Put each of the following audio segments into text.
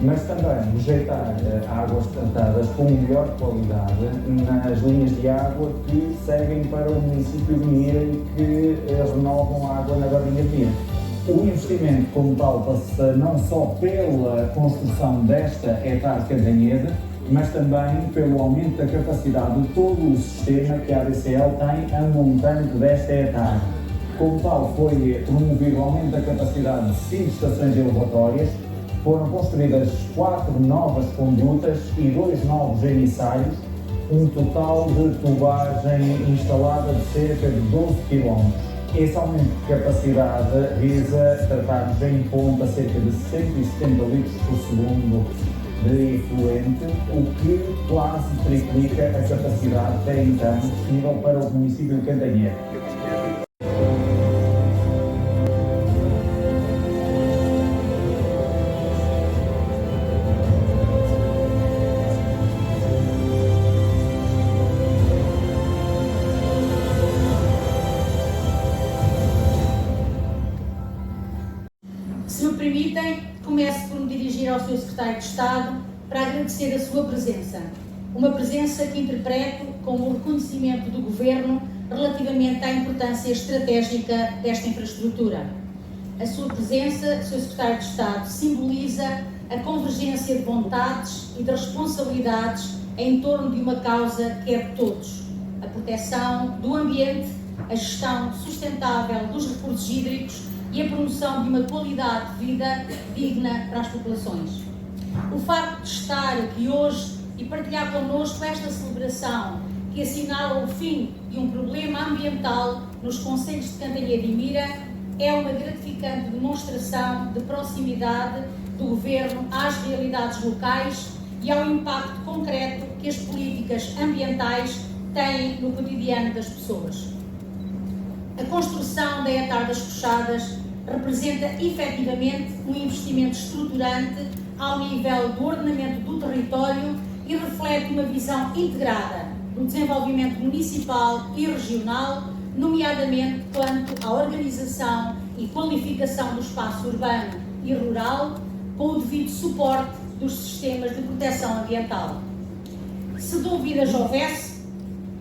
mas também rejeitar águas tratadas com melhor qualidade nas linhas de água que seguem para o município de Mira e que renovam a água na Barrinha de Mira. O investimento como tal passa não só pela construção desta etar Cantanhede, mas também pelo aumento da capacidade de todo o sistema que a ADCL tem a montante desta etar. Como tal, foi promovido o aumento da capacidade de 5 estações elevatórias, foram construídas 4 novas condutas e 2 novos emissários, um total de tubagem instalada de cerca de 12 km. Esse aumento de capacidade visa tratarmos em ponta cerca de 170 litros por segundo de efluente, o que quase triplica a capacidade até então disponível para o município de Cantanhede. Se me permitem, começo por me dirigir ao Sr. Secretário de Estado para agradecer a sua presença. Uma presença que interpreto como um reconhecimento do Governo relativamente à importância estratégica desta infraestrutura. A sua presença, Sr. Secretário de Estado, simboliza a convergência de vontades e de responsabilidades em torno de uma causa que é de todos: a proteção do ambiente, a gestão sustentável dos recursos hídricos e a promoção de uma qualidade de vida digna para as populações. O facto de estar aqui hoje e partilhar connosco esta celebração que assinala o fim de um problema ambiental nos concelhos de Cantanhede e Mira é uma gratificante demonstração de proximidade do Governo às realidades locais e ao impacto concreto que as políticas ambientais têm no cotidiano das pessoas. A construção da etar das Cochadas representa efetivamente um investimento estruturante ao nível do ordenamento do território e reflete uma visão integrada do desenvolvimento municipal e regional, nomeadamente quanto à organização e qualificação do espaço urbano e rural, com o devido suporte dos sistemas de proteção ambiental. Se dúvidas houvesse,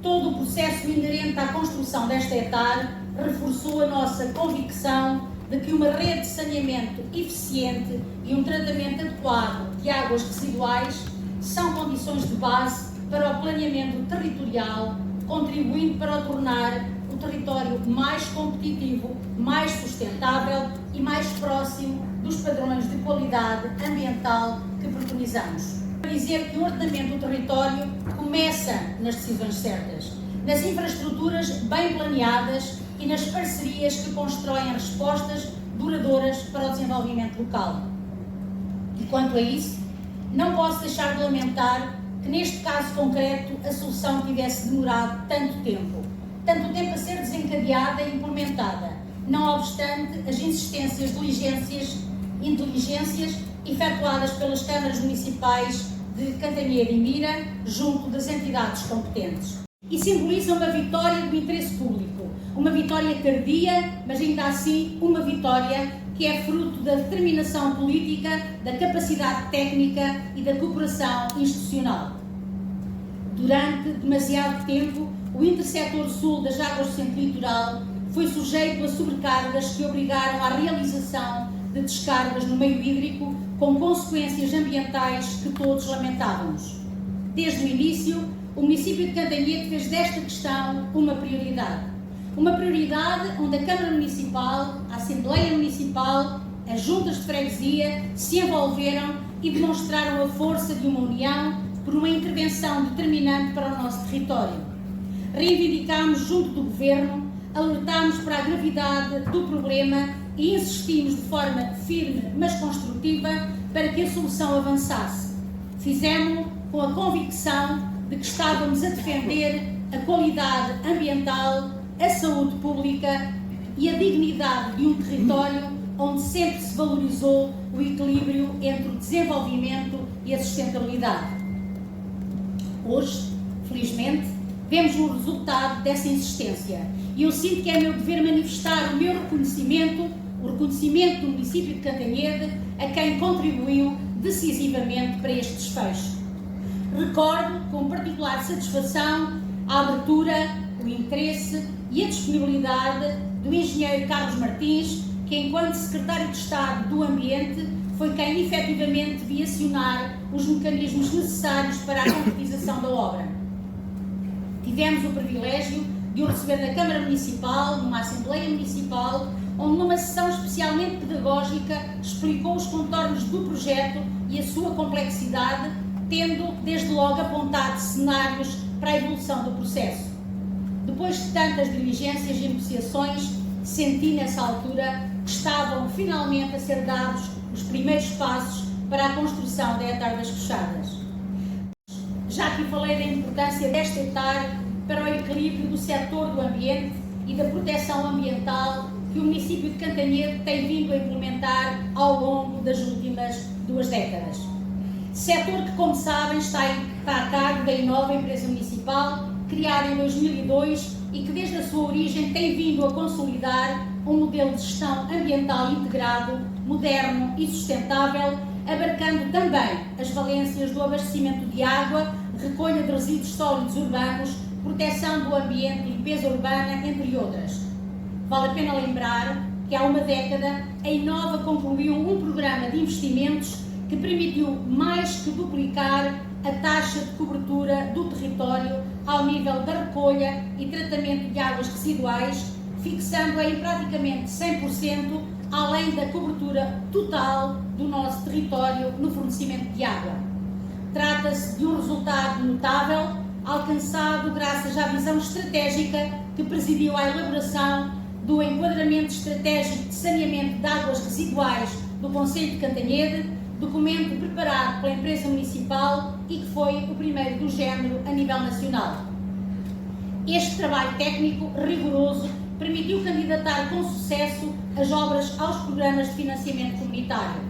todo o processo inerente à construção desta etar reforçou a nossa convicção de que uma rede de saneamento eficiente e um tratamento adequado de águas residuais são condições de base para o planeamento territorial, contribuindo para o tornar o território mais competitivo, mais sustentável e mais próximo dos padrões de qualidade ambiental que preconizamos. Para dizer que o ordenamento do território começa nas decisões certas, nas infraestruturas bem planeadas e nas parcerias que constroem respostas duradouras para o desenvolvimento local. E quanto a isso, não posso deixar de lamentar que neste caso concreto a solução tivesse demorado tanto tempo a ser desencadeada e implementada, não obstante as insistências, inteligências efetuadas pelas câmaras municipais de Cantanhede e Mira junto das entidades competentes. E simboliza uma vitória do interesse público, uma vitória tardia, mas ainda assim uma vitória que é fruto da determinação política, da capacidade técnica e da cooperação institucional. Durante demasiado tempo, o intersetor sul das águas do centro litoral foi sujeito a sobrecargas que obrigaram à realização de descargas no meio hídrico com consequências ambientais que todos lamentávamos. Desde o início, o município de Cantanhede fez desta questão uma prioridade. Uma prioridade onde a Câmara Municipal, a Assembleia Municipal, as juntas de freguesia se envolveram e demonstraram a força de uma união por uma intervenção determinante para o nosso território. Reivindicámos junto do Governo, alertámos para a gravidade do problema e insistimos de forma firme, mas construtiva, para que a solução avançasse. Fizemos-o com a convicção de que estávamos a defender a qualidade ambiental, a saúde pública e a dignidade de um território onde sempre se valorizou o equilíbrio entre o desenvolvimento e a sustentabilidade. Hoje, felizmente, vemos o resultado dessa insistência e eu sinto que é meu dever manifestar o meu reconhecimento, o reconhecimento do município de Cantanhede a quem contribuiu decisivamente para este desfecho. Recordo com particular satisfação a abertura, o interesse e a disponibilidade do engenheiro Carlos Martins, que, enquanto Secretário de Estado do Ambiente, foi quem efetivamente devia acionar os mecanismos necessários para a concretização da obra. Tivemos o privilégio de o receber na Câmara Municipal, numa Assembleia Municipal, onde numa sessão especialmente pedagógica explicou os contornos do projeto e a sua complexidade, tendo desde logo apontado cenários para a evolução do processo. Depois de tantas diligências e negociações, senti nessa altura que estavam finalmente a ser dados os primeiros passos para a construção da Etar das Queixadas. Já aqui falei da importância desta Etar para o equilíbrio do setor do ambiente e da proteção ambiental que o município de Cantanhede tem vindo a implementar ao longo das últimas 2 décadas. Setor que, como sabem, está a cargo da Inova, empresa municipal, criada em 2002 e que desde a sua origem tem vindo a consolidar um modelo de gestão ambiental integrado, moderno e sustentável, abarcando também as valências do abastecimento de água, recolha de resíduos sólidos urbanos, proteção do ambiente e limpeza urbana, entre outras. Vale a pena lembrar que há uma década a Inova concluiu um programa de investimentos que permitiu mais que duplicar a taxa de cobertura do território ao nível da recolha e tratamento de águas residuais, fixando-a em praticamente 100%, além da cobertura total do nosso território no fornecimento de água. Trata-se de um resultado notável, alcançado graças à visão estratégica que presidiu à elaboração do enquadramento estratégico de saneamento de águas residuais do Concelho de Cantanhede, documento preparado pela empresa municipal e que foi o primeiro do género a nível nacional. Este trabalho técnico rigoroso permitiu candidatar com sucesso as obras aos programas de financiamento comunitário.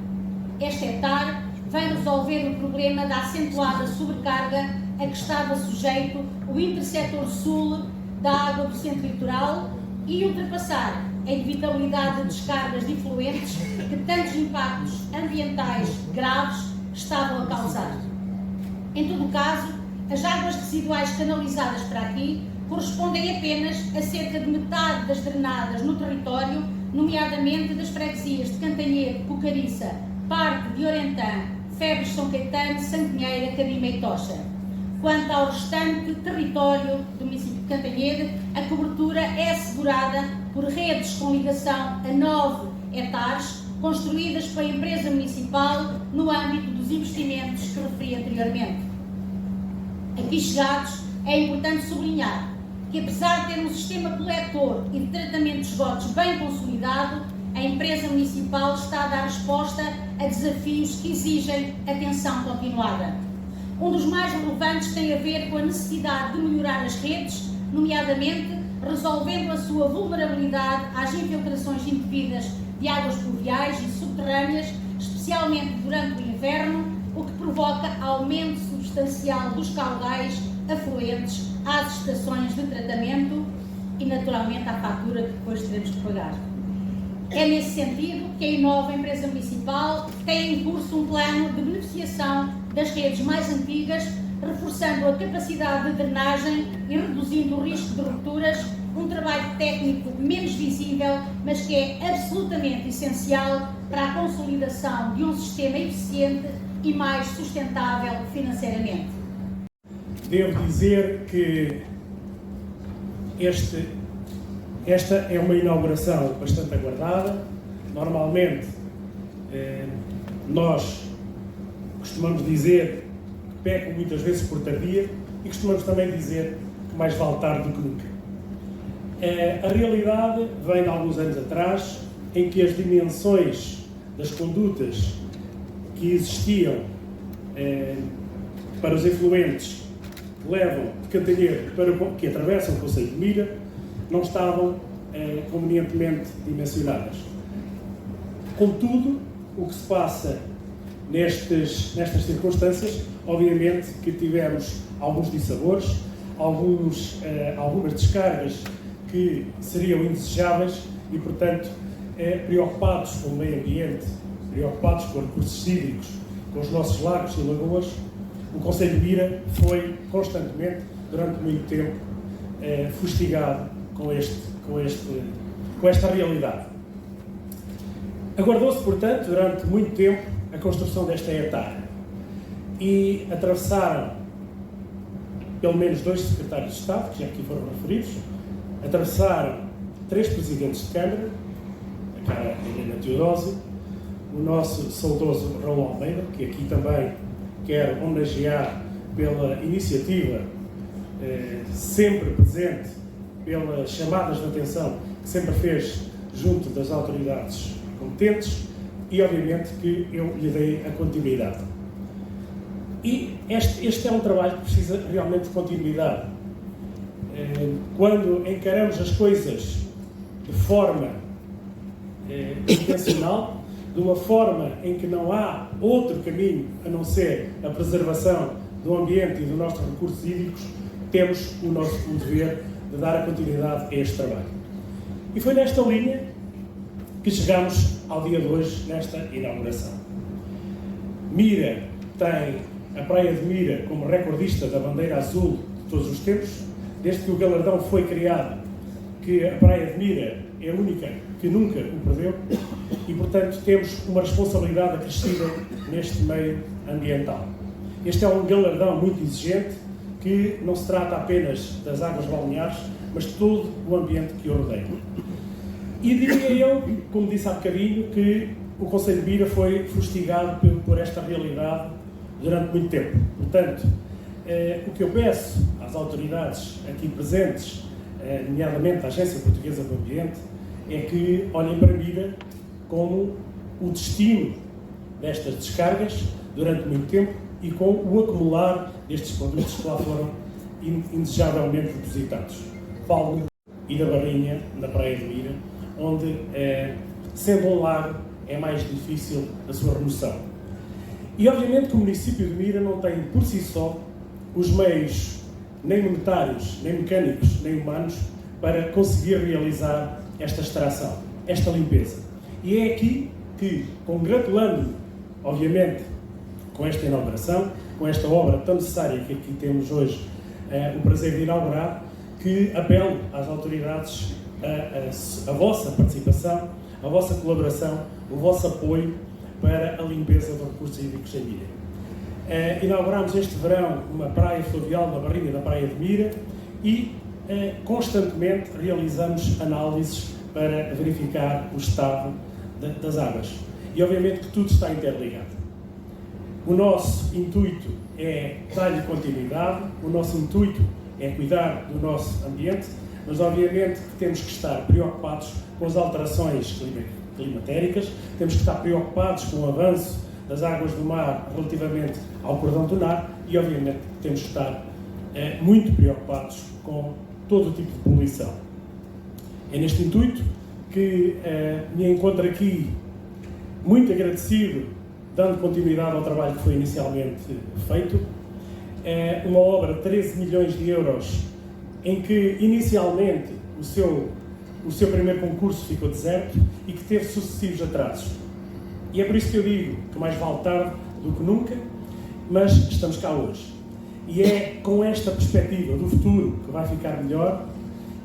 Esta Etar vem resolver o problema da acentuada sobrecarga a que estava sujeito o intersetor sul da água do centro litoral e ultrapassar a inevitabilidade de descargas de efluentes que tantos impactos ambientais graves estavam a causar. Em todo o caso, as águas residuais canalizadas para aqui correspondem apenas a cerca de metade das drenadas no território, nomeadamente das freguesias de Cantanhede, Cocariça, parte de Orentã, Febres, São Caetano, Santinheira, Cadima e Tocha. Quanto ao restante território do município de Cantanhede, a cobertura é assegurada por redes com ligação a 9 hectares, construídas pela empresa municipal no âmbito dos investimentos que referi anteriormente. Aqui chegados, é importante sublinhar que, apesar de ter um sistema coletor e de tratamento de esgotos bem consolidado, a empresa municipal está a dar resposta a desafios que exigem atenção continuada. Um dos mais relevantes tem a ver com a necessidade de melhorar as redes, nomeadamente resolvendo a sua vulnerabilidade às infiltrações indevidas de águas pluviais e subterrâneas, especialmente durante o inverno, o que provoca aumento substancial dos caudais afluentes às estações de tratamento e, naturalmente, à fatura que depois teremos que pagar. É nesse sentido que a Inova, empresa municipal, tem em curso um plano de beneficiação das redes mais antigas, reforçando a capacidade de drenagem e reduzindo o risco de rupturas, um trabalho técnico menos visível, mas que é absolutamente essencial para a consolidação de um sistema eficiente e mais sustentável financeiramente. Devo dizer que esta é uma inauguração bastante aguardada. Normalmente, nós costumamos dizer que pecam muitas vezes por tardia e costumamos também dizer que mais vale tarde do que nunca. A realidade vem de alguns anos atrás, em que as dimensões das condutas que existiam para os efluentes que levam de Cantanhede que atravessam o Concelho de Mira não estavam convenientemente dimensionadas. Contudo, o que se passa nestas circunstâncias, obviamente que tivemos alguns dissabores, algumas descargas que seriam indesejáveis e, portanto, preocupados com o meio ambiente preocupados com recursos hídricos, com os nossos lagos e lagoas, o Concelho de Mira foi constantemente, durante muito tempo, fustigado com esta realidade. Aguardou-se, portanto, durante muito tempo a construção desta etária e atravessaram pelo menos 2 secretários de Estado, que já aqui foram referidos, atravessaram 3 presidentes de Câmara, a cara Helena Teodósio, o nosso saudoso Raul Almeida, que aqui também quero homenagear pela iniciativa sempre presente, pelas chamadas de atenção que sempre fez junto das autoridades competentes e, obviamente, que eu lhe dei a continuidade. E este é um trabalho que precisa realmente de continuidade. Quando encaramos as coisas de forma intencional, de uma forma em que não há outro caminho a não ser a preservação do ambiente e dos nossos recursos hídricos, temos o dever de dar a continuidade a este trabalho. E foi nesta linha que chegamos ao dia de hoje, nesta inauguração. Mira tem a Praia de Mira como recordista da bandeira azul de todos os tempos, desde que o galardão foi criado, que a Praia de Mira é a única que nunca o perdeu e, portanto, temos uma responsabilidade acrescida neste meio ambiental. Este é um galardão muito exigente, que não se trata apenas das águas balneares, mas de todo o ambiente que o rodeia. E diria eu, como disse há bocadinho, que o Concelho de Mira foi fustigado por esta realidade durante muito tempo. Portanto, o que eu peço às autoridades aqui presentes, nomeadamente à Agência Portuguesa do Ambiente, é que olhem para Mira como o destino destas descargas durante muito tempo e com o acumular destes produtos que lá foram indesejavelmente depositados. Falo e da Barrinha, na Praia de Mira, onde, sendo um lago, é mais difícil a sua remoção. E, obviamente, que o município de Mira não tem, por si só, os meios, nem monetários, nem mecânicos, nem humanos, para conseguir realizar esta extração, esta limpeza. E é aqui que, congratulando, obviamente, com esta inauguração, com esta obra tão necessária que aqui temos hoje o prazer de inaugurar, que apelo às autoridades a vossa participação, a vossa colaboração, o vosso apoio para a limpeza dos recursos hídricos em Mira. Inauguramos este verão uma praia fluvial na Barrinha da Praia de Mira e constantemente realizamos análises para verificar o estado das águas. E obviamente que tudo está interligado. O nosso intuito é dar-lhe continuidade, o nosso intuito é cuidar do nosso ambiente, mas obviamente que temos que estar preocupados com as alterações climatéricas, temos que estar preocupados com o avanço das águas do mar relativamente ao cordão dunar e obviamente que temos que estar muito preocupados com todo o tipo de poluição. É neste intuito que me encontro aqui muito agradecido, dando continuidade ao trabalho que foi inicialmente feito. É uma obra de 13 milhões de euros, em que inicialmente o seu primeiro concurso ficou deserto e que teve sucessivos atrasos. E é por isso que eu digo que mais vale tarde do que nunca, mas estamos cá hoje. E é com esta perspectiva do futuro que vai ficar melhor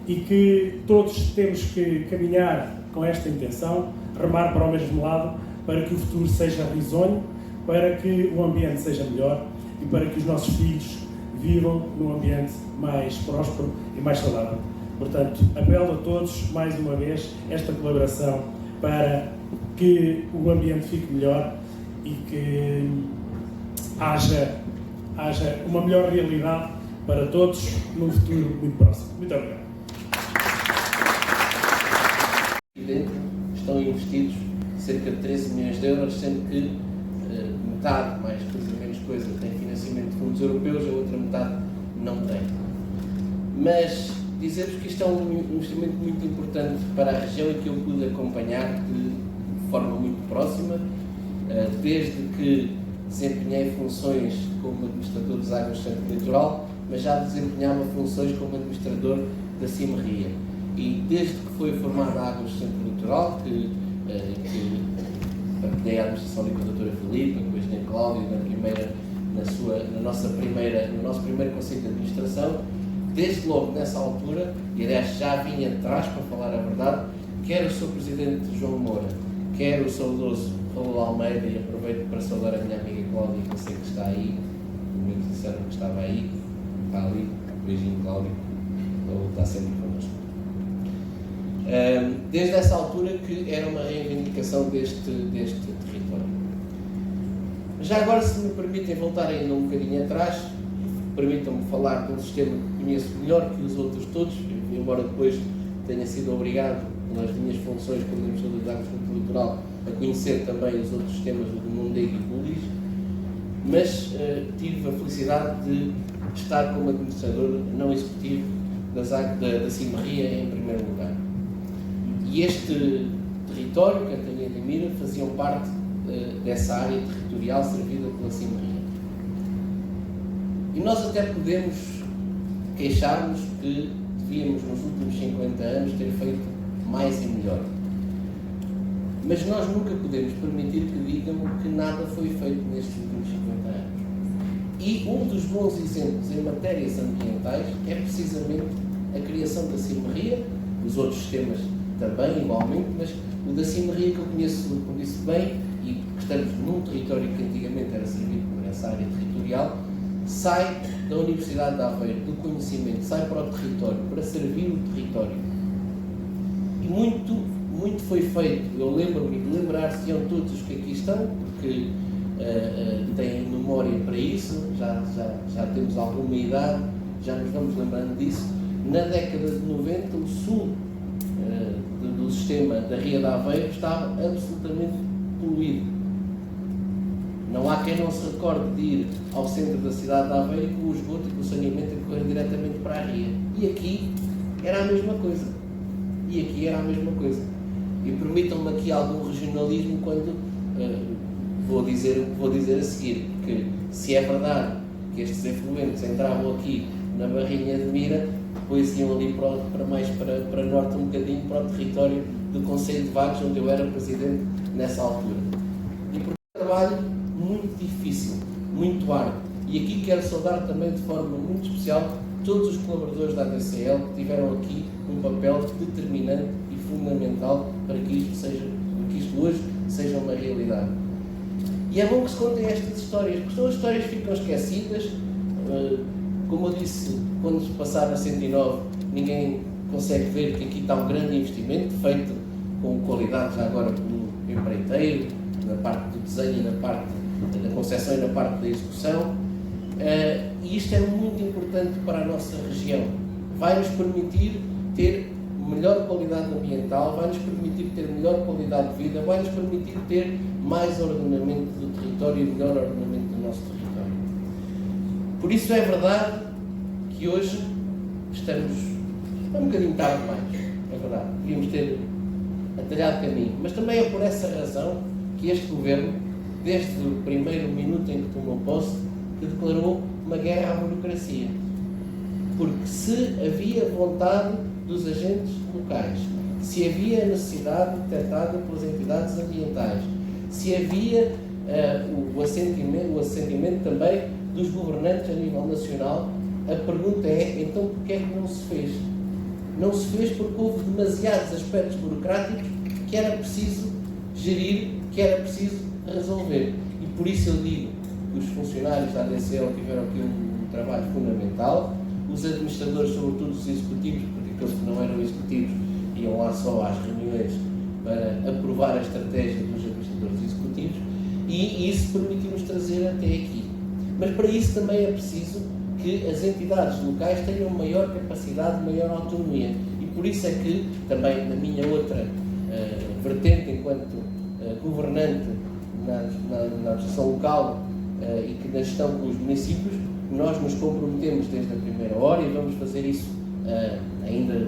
e que todos temos que caminhar com esta intenção, remar para o mesmo lado, para que o futuro seja risonho, para que o ambiente seja melhor e para que os nossos filhos vivam num ambiente mais próspero e mais saudável. Portanto, apelo a todos, mais uma vez, esta colaboração para que o ambiente fique melhor e que haja uma melhor realidade para todos num futuro muito próximo. Muito obrigado. Estão investidos cerca de 13 milhões de euros, sendo que metade, mais coisa, menos coisa, tem financiamento de fundos europeus, a outra metade não tem. Mas dizer-vos que isto é um investimento muito importante para a região e que eu pude acompanhar de forma muito próxima, desde que desempenhei funções como administrador das águas do Centro Litoral, mas já desempenhava funções como administrador da Cimerria. E desde que foi formada a Águas do Centro Litoral, que partilhei a administração ali com a doutora Filipa, com o engenheiro Cláudio, no nosso primeiro conselho de administração. Desde logo nessa altura, e aliás já vinha atrás, para falar a verdade, quer o Sr. Presidente João Moura, quer o saudoso Raul Almeida, e aproveito para saudar a minha amiga Cláudia, que eu sei que está aí, muito sincero que estava aí, está ali, beijinho Cláudio, ele está sempre connosco. Desde essa altura que era uma reivindicação deste território. Já agora, se me permitem voltar ainda um bocadinho atrás, permitam-me falar de um sistema que conheço melhor que os outros todos, embora depois tenha sido obrigado, pelas minhas funções como administrador da Agricultura Litoral, a conhecer também os outros sistemas do Mondego e do LIS, mas tive a felicidade de estar como administrador não executivo da Cimerria em primeiro lugar. E este território, Cantaria de Mira, faziam parte dessa área territorial servida pela Cimerria. E nós até podemos queixar-nos que devíamos, nos últimos 50 anos, ter feito mais e melhor. Mas nós nunca podemos permitir que digam que nada foi feito nestes últimos 50 anos. E um dos bons exemplos em matérias ambientais é precisamente a criação da Cimerria, os outros sistemas também, igualmente, mas o da Cimerria, que eu conheço, como disse bem, e que estamos num território que antigamente era servido por essa área territorial, sai da Universidade de Aveiro, do conhecimento, sai para o território, para servir o território. E muito foi feito. Eu lembro-me de lembrar-se-ão todos os que aqui estão, porque têm memória para isso, já temos alguma idade, já nos vamos lembrando disso. Na década de 90, o sul do sistema da Ria de Aveiro estava absolutamente poluído. Não há quem não se recorde de ir ao centro da cidade de Aveiro com o esgoto e com o saneamento a correr diretamente para a Ria. E aqui era a mesma coisa. E permitam-me aqui algum regionalismo quando vou dizer o que vou dizer a seguir, que se é verdade que estes efluentes entravam aqui na Barrinha de Mira, depois iam ali para norte um bocadinho, para o território do Conselho de Vagos, onde eu era presidente nessa altura. E por um trabalho muito difícil, muito árduo. E aqui quero saudar também de forma muito especial todos os colaboradores da ADCL que tiveram aqui um papel determinante e fundamental para que isto hoje seja uma realidade. E é bom que se contem estas histórias, porque senão as histórias ficam esquecidas. Como eu disse, quando se passar a 109, ninguém consegue ver que aqui está um grande investimento, feito com qualidade já agora pelo empreiteiro, na parte do desenho e na parte da concepção e na parte da execução. E isto é muito importante para a nossa região. Vai-nos permitir ter melhor qualidade ambiental, vai-nos permitir ter melhor qualidade de vida, vai-nos permitir ter mais ordenamento do território e melhor ordenamento do nosso território. Por isso é verdade que hoje estamos um bocadinho tarde demais, é verdade, devíamos ter atalhado caminho, mas também é por essa razão que este Governo, desde o primeiro minuto em que tomou posse, que declarou uma guerra à burocracia. Porque se havia vontade dos agentes locais, se havia necessidade detectada pelas entidades ambientais, se havia o assentimento também dos governantes a nível nacional, a pergunta é, então, porquê é que não se fez? Não se fez porque houve demasiados aspectos burocráticos que era preciso gerir, que era preciso resolver. E por isso eu digo que os funcionários da ADCL tiveram aqui um trabalho fundamental, os administradores, sobretudo os executivos, porque aqueles que não eram executivos iam lá só às reuniões para aprovar a estratégia dos administradores executivos, e isso permitiu-nos trazer até aqui. Mas para isso também é preciso que as entidades locais tenham maior capacidade, maior autonomia. E por isso é que, também na minha outra vertente, enquanto governante na administração local e que na gestão com os municípios, nós nos comprometemos desde a primeira hora e vamos fazer isso ainda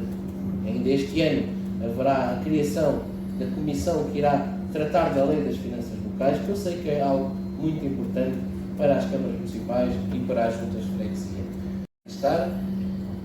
este ano. Haverá a criação da comissão que irá tratar da lei das finanças locais, que eu sei que é algo muito importante para as câmaras municipais e para as juntas de freguesia.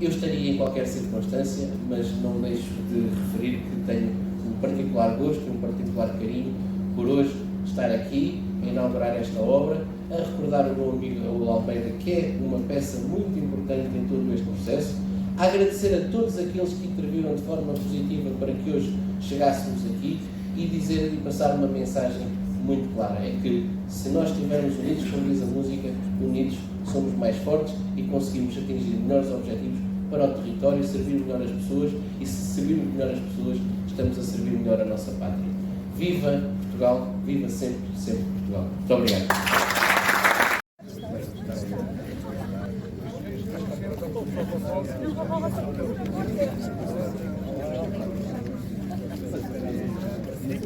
Eu estaria em qualquer circunstância, mas não deixo de referir que tenho um particular gosto e um particular carinho por hoje estar aqui, a inaugurar esta obra, a recordar o meu amigo Raul Almeida, que é uma peça muito importante em todo este processo, a agradecer a todos aqueles que interviram de forma positiva para que hoje chegássemos aqui e dizer e passar uma mensagem muito clara, é que se nós estivermos unidos, como diz a música, unidos somos mais fortes e conseguimos atingir melhores objetivos para o território, servir melhor as pessoas, e se servirmos melhor as pessoas, estamos a servir melhor a nossa pátria. Viva Portugal, viva sempre, sempre Portugal. Muito obrigado.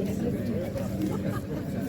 Thank you.